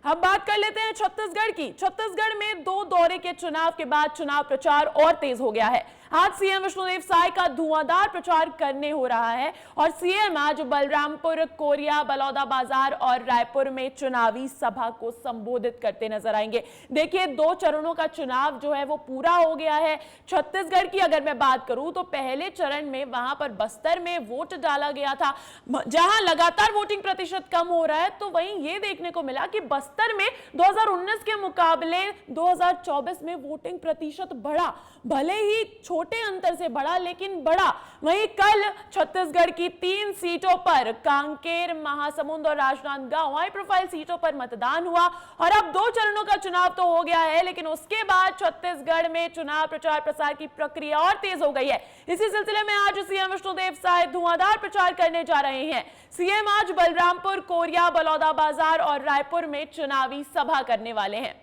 अब बात कर लेते हैं छत्तीसगढ़ की। छत्तीसगढ़ में 2 दौरे के चुनाव के बाद चुनाव प्रचार और तेज हो गया है। आज सीएम विष्णुदेव साय का धुआंधार प्रचार करने हो रहा है और सीएम आज बलरामपुर, कोरिया, बलौदाबाजार और रायपुर में चुनावी सभा को संबोधित करते नजर आएंगे। देखिए, 2 चरणों का चुनाव जो है वो पूरा हो गया है। छत्तीसगढ़ की अगर मैं बात करूं तो पहले चरण में वहां पर बस्तर में वोट डाला गया था, जहां लगातार वोटिंग प्रतिशत कम हो रहा है, तो वहीं ये देखने को मिला कि बस्तर में 2019 के मुकाबले 2024 में वोटिंग प्रतिशत बढ़ा, भले ही छोटे अंतर से बढ़ा लेकिन बढ़ा। वहीं कल छत्तीसगढ़ की 3 सीटों पर, कांकेर, महासमुंद और राजनांदगांव, हाई प्रोफाइल सीटों पर मतदान हुआ और अब 2 चरणों का चुनाव तो हो गया है, लेकिन उसके बाद छत्तीसगढ़ में चुनाव प्रचार प्रसार की प्रक्रिया और तेज हो गई है। इसी सिलसिले में आज सीएम विष्णुदेव साय धुआंधार प्रचार करने जा रहे हैं। सीएम आज बलरामपुर, कोरिया, बलौदाबाजार और रायपुर में चुनावी सभा करने वाले हैं।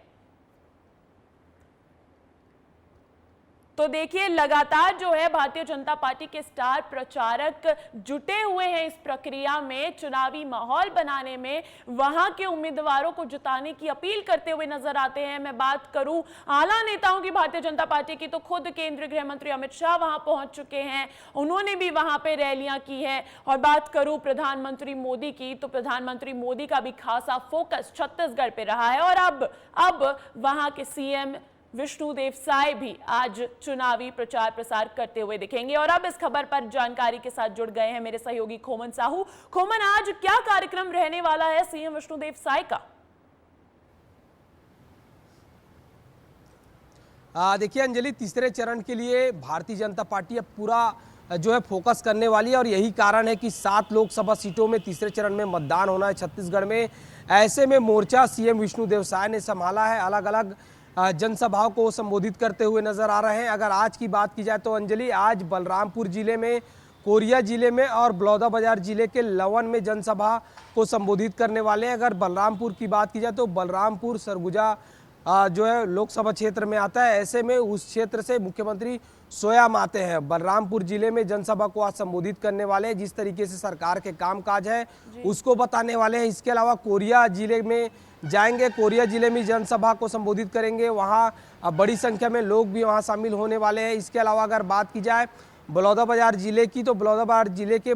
तो देखिए, लगातार जो है भारतीय जनता पार्टी के स्टार प्रचारक जुटे हुए हैं इस प्रक्रिया में, चुनावी माहौल बनाने में, वहां के उम्मीदवारों को जिताने की अपील करते हुए नजर आते हैं। मैं बात करूं आला नेताओं की भारतीय जनता पार्टी की, तो खुद केंद्रीय गृह मंत्री अमित शाह वहां पहुंच चुके हैं, उन्होंने भी वहां पे रैलियां की है। और बात करूं प्रधानमंत्री मोदी की, तो प्रधानमंत्री मोदी का भी खासा फोकस छत्तीसगढ़ पे रहा है और अब वहां के सीएम विष्णुदेव साय भी आज चुनावी प्रचार प्रसार करते हुए दिखेंगे। और अब इस खबर पर जानकारी के साथ जुड़ गए हैं मेरे सहयोगी खोमन साहू। खोमन, आज क्या कार्यक्रम रहने वाला है सीएम विष्णुदेव साय का? देखिए अंजलि, तीसरे चरण के लिए भारतीय जनता पार्टी अब पूरा जो है फोकस करने वाली है और यही कारण है कि 7 लोकसभा सीटों में तीसरे चरण में मतदान होना है छत्तीसगढ़ में। ऐसे में मोर्चा सीएम विष्णुदेव साय ने संभाला है, अलग अलग जनसभाओं को संबोधित करते हुए नजर आ रहे हैं। अगर आज की बात की जाए तो अंजलि, आज बलरामपुर जिले में, कोरिया जिले में और बलौदाबाजार जिले के लवन में जनसभा को संबोधित करने वाले हैं। अगर बलरामपुर की बात की जाए तो बलरामपुर सरगुजा जो है लोकसभा क्षेत्र में आता है। ऐसे में उस क्षेत्र से मुख्यमंत्री स्वयं आते हैं। बलरामपुर जिले में जनसभा को आज संबोधित करने वाले हैं, जिस तरीके से सरकार के कामकाज है उसको बताने वाले हैं। इसके अलावा कोरिया जिले में जाएंगे, कोरिया जिले में जनसभा को संबोधित करेंगे, वहाँ बड़ी संख्या में लोग भी वहाँ शामिल होने वाले हैं। इसके अलावा अगर बात की जाए बलौदाबाजार जिले की, तो बलौदाबाजार जिले के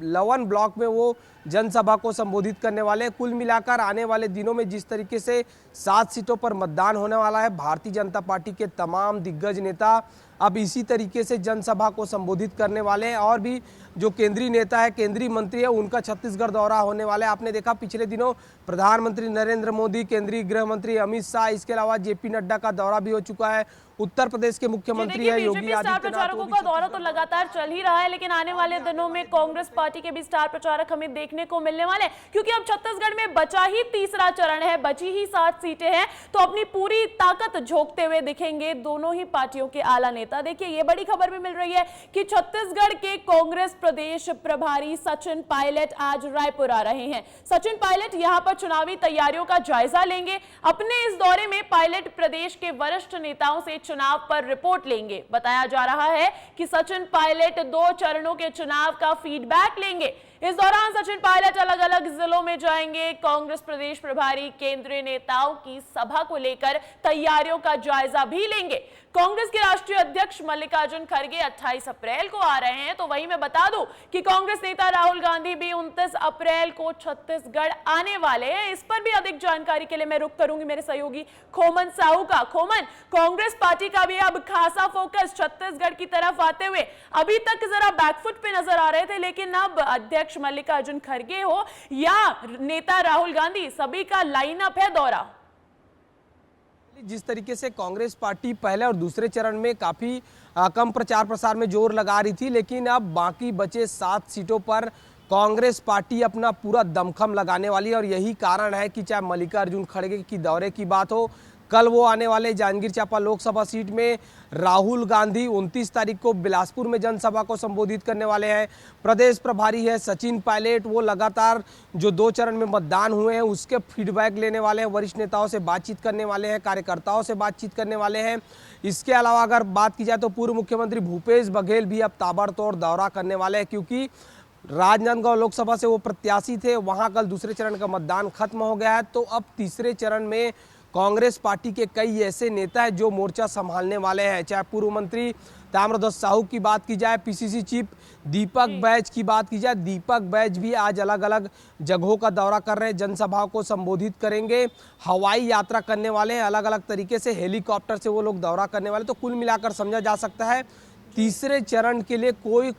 लवन ब्लॉक में वो जनसभा को संबोधित करने वाले हैं। कुल मिलाकर आने वाले दिनों में जिस तरीके से 7 सीटों पर मतदान होने वाला है, भारतीय जनता पार्टी के तमाम दिग्गज नेता अब इसी तरीके से जनसभा को संबोधित करने वाले हैं। और भी जो केंद्रीय नेता है, केंद्रीय मंत्री है, उनका छत्तीसगढ़ दौरा होने वाला है। आपने देखा पिछले दिनों प्रधानमंत्री नरेंद्र मोदी, केंद्रीय गृह मंत्री अमित शाह, इसके अलावा जेपी नड्डा का दौरा भी हो चुका है। उत्तर प्रदेश के मुख्यमंत्री है योगी आदित्यनाथ। प्रचारकों का दौरा तो लगातार चल ही रहा है, लेकिन आने वाले दिनों में कांग्रेस पार्टी के भी स्टार प्रचारक हमें देखने को मिलने वाले हैं, क्योंकि अब छत्तीसगढ़ में बचा ही तीसरा चरण है, बची ही 7 सीटें हैं, तो अपनी पूरी ताकत झोंकते हुए दिखेंगे दोनों ही पार्टियों के आला नेता। देखिए, ये बड़ी खबर भी मिल रही है कि छत्तीसगढ़ के कांग्रेस प्रदेश प्रभारी सचिन पायलट आज रायपुर आ रहे हैं। सचिन पायलट यहां पर चुनावी तैयारियों का जायजा लेंगे। अपने इस दौरे में पायलट प्रदेश के वरिष्ठ नेताओं से चुनाव पर रिपोर्ट लेंगे। बताया जा रहा है कि सचिन पायलट 2 चरणों के चुनाव का फीडबैक लेंगे। इस दौरान सचिन पायलट अलग अलग जिलों में जाएंगे। कांग्रेस प्रदेश प्रभारी केंद्रीय नेताओं की सभा को लेकर तैयारियों का जायजा भी लेंगे। कांग्रेस के राष्ट्रीय अध्यक्ष मल्लिकार्जुन खड़गे 28 अप्रैल को आ रहे हैं, तो वहीं मैं बता दूं कि कांग्रेस नेता राहुल गांधी भी 29 अप्रैल को छत्तीसगढ़ आने वाले हैं। इस पर भी अधिक जानकारी के लिए मैं रुख करूंगी मेरे सहयोगी खोमन साहू का। खोमन, कांग्रेस पार्टी का भी अब खासा फोकस छत्तीसगढ़ की तरफ आते हुए, अभी तक जरा बैकफुट पे नजर आ रहे थे, लेकिन अब अध्यक्ष मल्लिकार्जुन खड़गे हो या नेता राहुल गांधी, सभी का लाइनअप है दौरा। जिस तरीके से कांग्रेस पार्टी पहले और दूसरे चरण में काफी कम प्रचार प्रसार में जोर लगा रही थी, लेकिन अब बाकी बचे 7 सीटों पर कांग्रेस पार्टी अपना पूरा दमखम लगाने वाली है। और यही कारण है कि चाहे मल्लिकार्जुन खड़गे की दौरे की बात हो, कल वो आने वाले जांजगीर चांपा लोकसभा सीट में, राहुल गांधी 29 तारीख को बिलासपुर में जनसभा को संबोधित करने वाले हैं। प्रदेश प्रभारी है सचिन पायलट, वो लगातार जो 2 चरण में मतदान हुए हैं उसके फीडबैक लेने वाले हैं, वरिष्ठ नेताओं से बातचीत करने वाले हैं, कार्यकर्ताओं से बातचीत करने वाले हैं। इसके अलावा अगर बात की जाए तो पूर्व मुख्यमंत्री भूपेश बघेल भी अब ताबड़तोड़ दौरा करने वाले हैं, क्योंकि राजनांदगांव लोकसभा से वो प्रत्याशी थे, वहां कल दूसरे चरण का मतदान खत्म हो गया है। तो अब तीसरे चरण में कांग्रेस पार्टी के कई ऐसे नेता हैं जो मोर्चा संभालने वाले हैं। चाहे पूर्व मंत्री ताम्रध्वज साहू की बात की जाए, पीसीसी चीफ दीपक बैज की बात की जाए, दीपक बैज भी आज अलग अलग जगहों का दौरा कर रहे हैं, जनसभाओं को संबोधित करेंगे, हवाई यात्रा करने वाले हैं, अलग अलग तरीके से हेलीकॉप्टर से वो लोग दौरा करने वाले। तो कुल मिलाकर समझा जा सकता है तीसरे चरण के लिए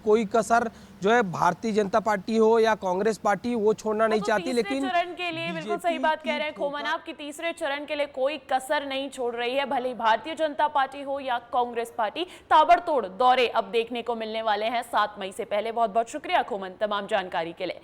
कोई कसर जो है भारतीय जनता पार्टी हो या कांग्रेस पार्टी वो छोड़ना नहीं चाहती। लेकिन चरण के लिए बिल्कुल सही बात कह रहे हैं खोमन आप कि तीसरे चरण के लिए कोई कसर नहीं छोड़ रही है, भले ही भारतीय जनता पार्टी हो या कांग्रेस पार्टी। ताबड़तोड़ दौरे अब देखने को मिलने वाले हैं 7 मई से पहले। बहुत बहुत शुक्रिया खोमन तमाम जानकारी के लिए।